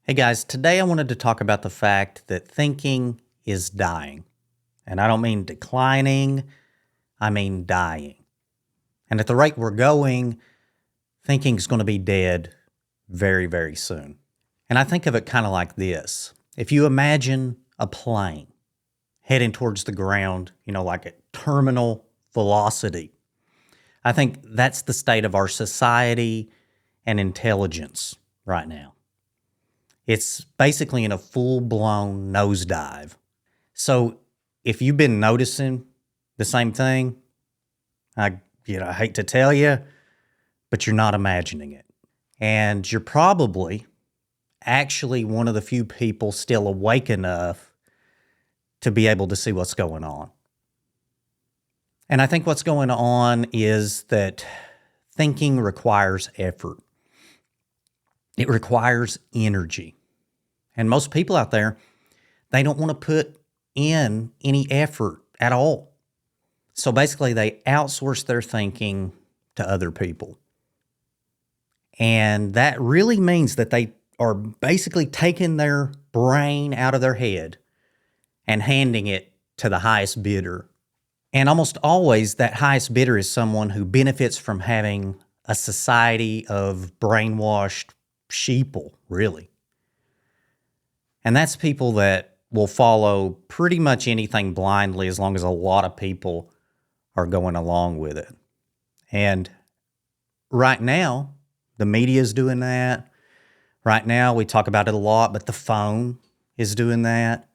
Hey guys, today I wanted to talk about the fact that thinking is dying. And I don't mean declining, I mean dying. And at the rate we're going, thinking is going to be dead very, very soon. And I think of it kind of like this. If you imagine a plane heading towards the ground, like at terminal velocity, I think that's the state of our society and intelligence right now. It's basically in a full-blown nosedive. So if you've been noticing the same thing, I hate to tell you, but you're not imagining it. And you're probably actually one of the few people still awake enough to be able to see what's going on. And I think what's going on is that thinking requires effort. It requires energy. And most people out there, they don't want to put in any effort at all. So basically, they outsource their thinking to other people. And that really means that they are basically taking their brain out of their head and handing it to the highest bidder. And almost always, that highest bidder is someone who benefits from having a society of brainwashed sheeple, really. And that's people that will follow pretty much anything blindly as long as a lot of people are going along with it. And right now, the media is doing that. Right now, we talk about it a lot, but the phone is doing that.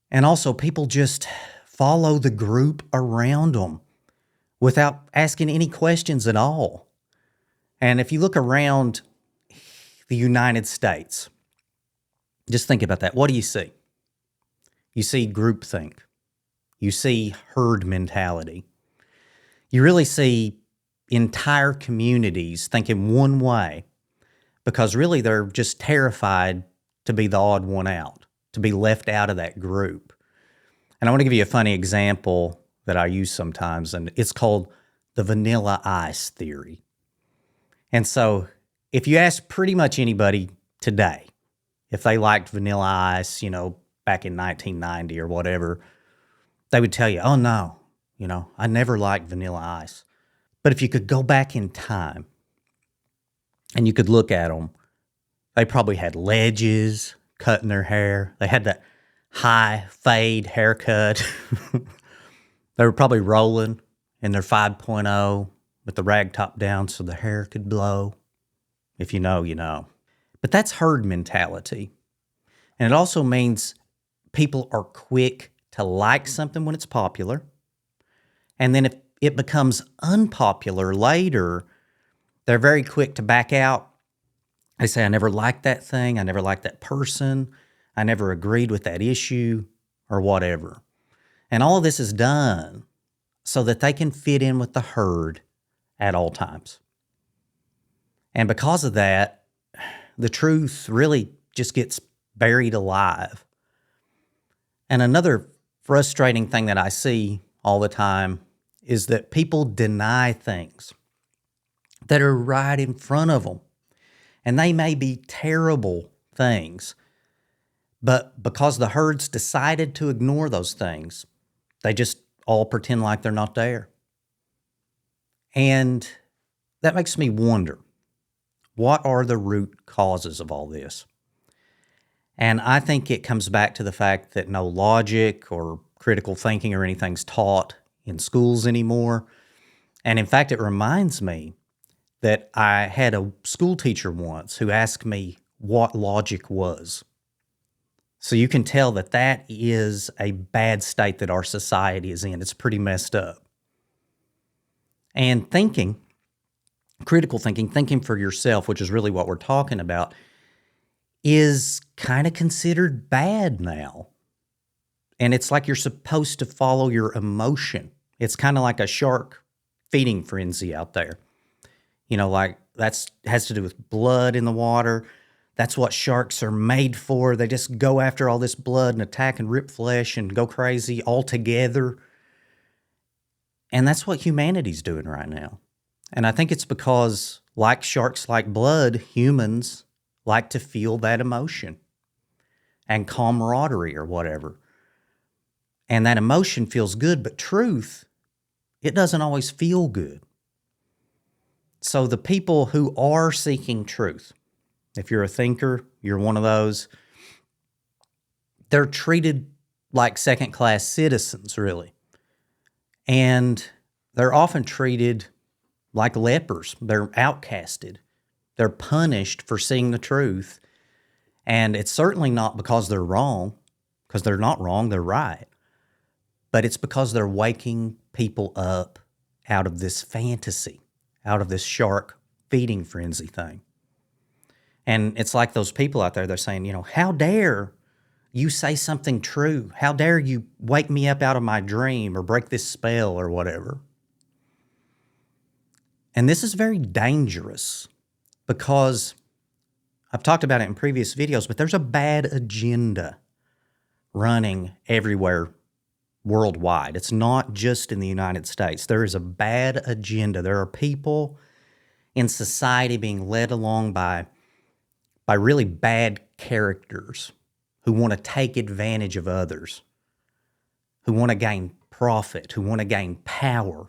And also, people just follow the group around them without asking any questions at all. And if you look around the United States, just think about that. What do you see? You see groupthink. You see herd mentality. You really see entire communities thinking one way because really they're just terrified to be the odd one out, to be left out of that group. And I want to give you a funny example that I use sometimes, and it's called the vanilla ice theory. And so if you ask pretty much anybody today, if they liked vanilla ice, back in 1990 or whatever, they would tell you, oh no, I never liked vanilla ice. But if you could go back in time and you could look at them, they probably had ledges cutting their hair. They had that high fade haircut. They were probably rolling in their 5.0 with the rag top down so the hair could blow. If you know, you know. But that's herd mentality. And it also means people are quick to like something when it's popular. And then if it becomes unpopular later, they're very quick to back out. They say, I never liked that thing. I never liked that person. I never agreed with that issue or whatever. And all of this is done so that they can fit in with the herd at all times. And because of that, the truth really just gets buried alive. And another frustrating thing that I see all the time is that people deny things that are right in front of them. And they may be terrible things, but because the herds decided to ignore those things, they just all pretend like they're not there. And that makes me wonder, what are the root causes of all this? And I think it comes back to the fact that no logic or critical thinking or anything's taught in schools anymore. And in fact, it reminds me that I had a school teacher once who asked me what logic was. So you can tell that that is a bad state that our society is in. It's pretty messed up. And thinking, critical thinking, thinking for yourself, which is really what we're talking about, is kind of considered bad now. And it's like you're supposed to follow your emotion. It's kind of like a shark feeding frenzy out there. Like that has to do with blood in the water. That's what sharks are made for. They just go after all this blood and attack and rip flesh and go crazy all together. And that's what humanity's doing right now. And I think it's because, like sharks like blood, humans like to feel that emotion and camaraderie or whatever. And that emotion feels good, but truth, it doesn't always feel good. So the people who are seeking truth, if you're a thinker, you're one of those, they're treated like second-class citizens, really. And they're often treated like lepers. They're outcasted. They're punished for seeing the truth. And it's certainly not because they're wrong, because they're not wrong, they're right. But it's because they're waking people up out of this fantasy, out of this shark feeding frenzy thing. And it's like those people out there, they're saying, how dare you say something true? How dare you wake me up out of my dream or break this spell or whatever? And this is very dangerous because I've talked about it in previous videos, but there's a bad agenda running everywhere worldwide. It's not just in the United States. There is a bad agenda. There are people in society being led along by really bad characters who want to take advantage of others, who want to gain profit, who want to gain power.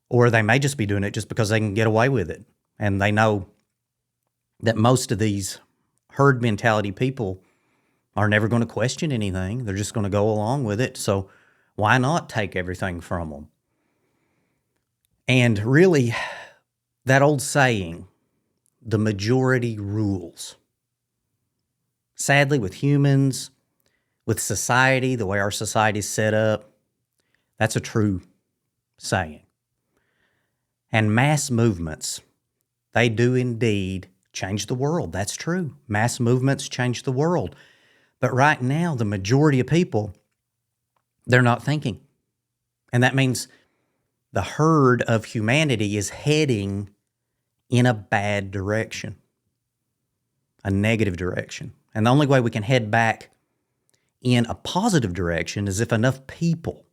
Or they may just be doing it just because they can get away with it. And they know that most of these herd mentality people are never going to question anything. They're just going to go along with it. So why not take everything from them? And really, that old saying, the majority rules. Sadly, with humans, with society, the way our society is set up, that's a true saying. And mass movements, they do indeed change the world. That's true. Mass movements change the world. But right now, the majority of people, they're not thinking. And that means the herd of humanity is heading in a bad direction, a negative direction. And the only way we can head back in a positive direction is if enough people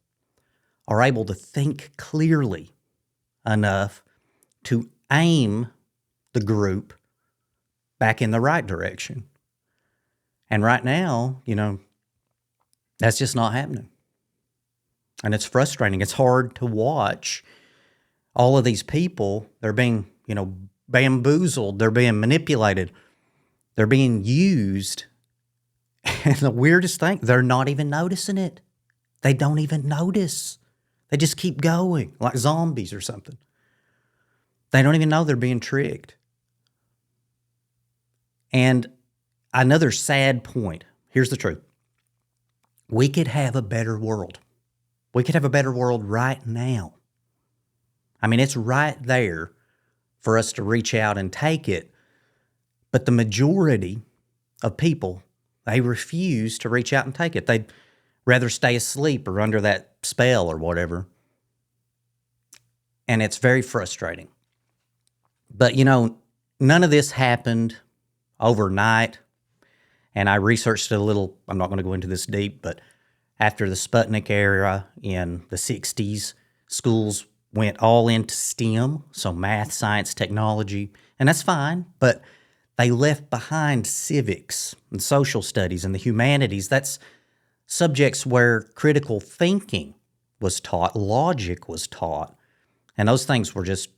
are able to think clearly enough to aim the group back in the right direction. And right now, that's just not happening. And it's frustrating. It's hard to watch all of these people. They're being, bamboozled. They're being manipulated. They're being used. And the weirdest thing, they're not even noticing it. They don't even notice. They just keep going like zombies or something. They don't even know they're being tricked. And another sad point, here's the truth. We could have a better world. We could have a better world right now. I mean, it's right there for us to reach out and take it. But the majority of people, they refuse to reach out and take it. They'd rather stay asleep or under that spell or whatever. And it's very frustrating. But, none of this happened overnight. And I researched it a little. I'm not going to go into this deep, but after the Sputnik era in the 60s, schools went all into STEM, so math, science, technology, and that's fine, but they left behind civics and social studies and the humanities. That's subjects where critical thinking was taught, logic was taught, and those things were just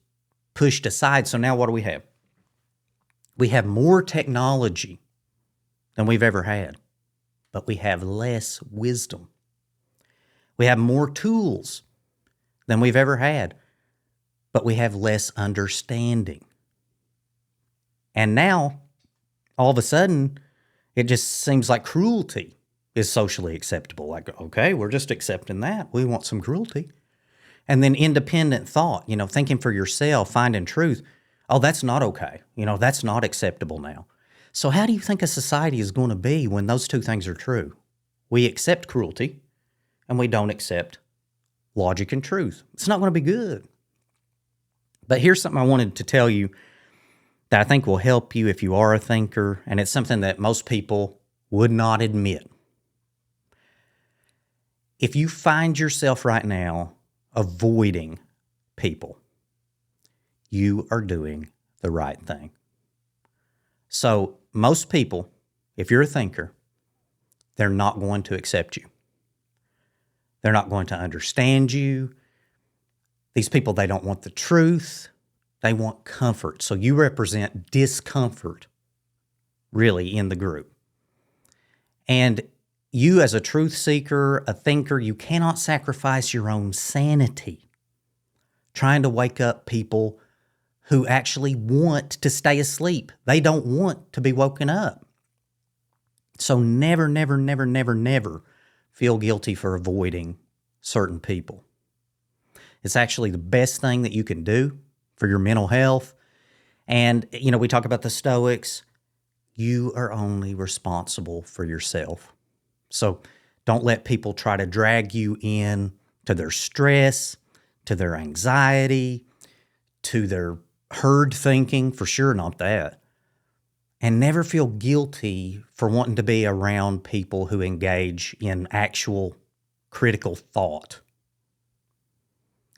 pushed aside. So now what do we have? We have more technology than we've ever had, but we have less wisdom. We have more tools than we've ever had, but we have less understanding. And now, all of a sudden, it just seems like cruelty is socially acceptable. Like, okay, we're just accepting that. We want some cruelty. And then independent thought, thinking for yourself, finding truth. Oh, that's not okay. That's not acceptable now. So how do you think a society is going to be when those two things are true? We accept cruelty and we don't accept logic and truth. It's not going to be good. But here's something I wanted to tell you that I think will help you if you are a thinker, and it's something that most people would not admit. If you find yourself right now avoiding people, you are doing the right thing. So most people, if you're a thinker, they're not going to accept you. They're not going to understand you. These people, they don't want the truth. They want comfort. So you represent discomfort, really, in the group. And you, as a truth seeker, a thinker, you cannot sacrifice your own sanity trying to wake up people who actually want to stay asleep. They don't want to be woken up. So never, never, never, never, never feel guilty for avoiding certain people. It's actually the best thing that you can do for your mental health. And, we talk about the Stoics. You are only responsible for yourself. So don't let people try to drag you in to their stress, to their anxiety, to their herd thinking, for sure not that. And never feel guilty for wanting to be around people who engage in actual critical thought.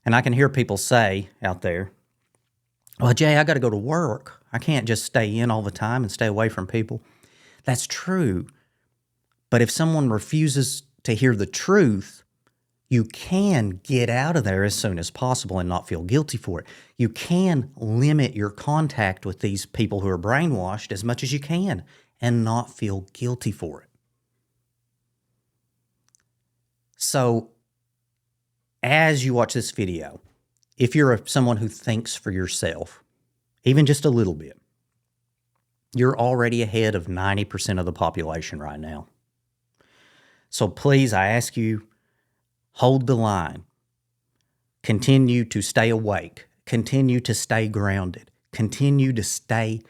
And I can hear people say out there, well, Jay, I got to go to work. I can't just stay in all the time and stay away from people. That's true. But if someone refuses to hear the truth, you can get out of there as soon as possible and not feel guilty for it. You can limit your contact with these people who are brainwashed as much as you can and not feel guilty for it. So as you watch this video, if you're someone who thinks for yourself, even just a little bit, you're already ahead of 90% of the population right now. So please, I ask you, hold the line. Continue to stay awake. Continue to stay grounded. Continue to stay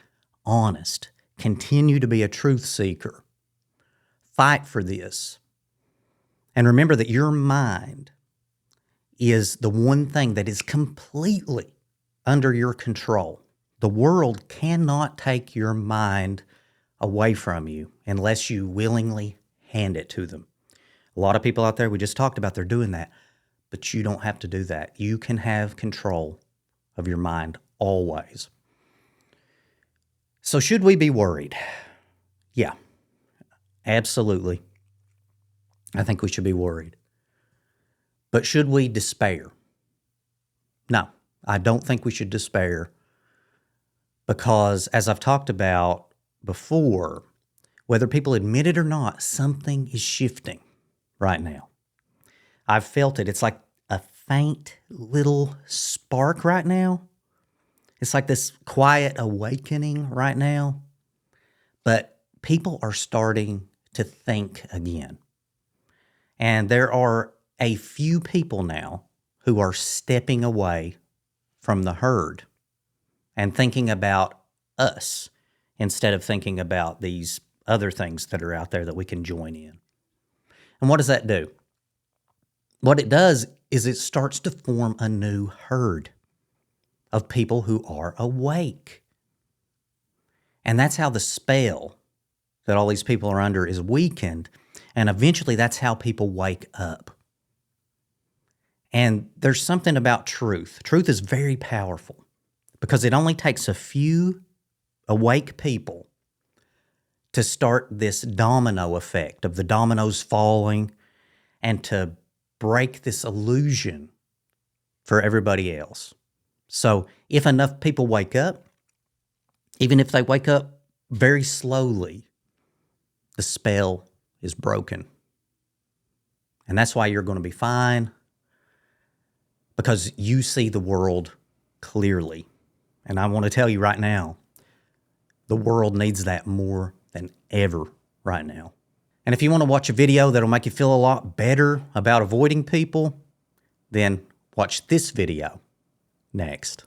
honest. Continue to be a truth seeker. Fight for this. And remember that your mind is the one thing that is completely under your control. The world cannot take your mind away from you unless you willingly hand it to them. A lot of people out there, we just talked about, they're doing that. But you don't have to do that. You can have control of your mind always. So should we be worried? Yeah, absolutely. I think we should be worried. But should we despair? No, I don't think we should despair because, as I've talked about before, whether people admit it or not, something is shifting right now. I've felt it. It's like a faint little spark right now. It's like this quiet awakening right now. But people are starting to think again. And there are a few people now who are stepping away from the herd and thinking about us instead of thinking about these other things that are out there that we can join in. And what does that do? What it does is it starts to form a new herd of people who are awake. And that's how the spell that all these people are under is weakened. And eventually that's how people wake up. And there's something about truth. Truth is very powerful because it only takes a few awake people to start this domino effect of the dominoes falling and to break this illusion for everybody else. So if enough people wake up, even if they wake up very slowly, the spell is broken. And that's why you're going to be fine, because you see the world clearly. And I want to tell you right now, the world needs that more than ever right now. And if you want to watch a video that'll make you feel a lot better about avoiding people, then watch this video next.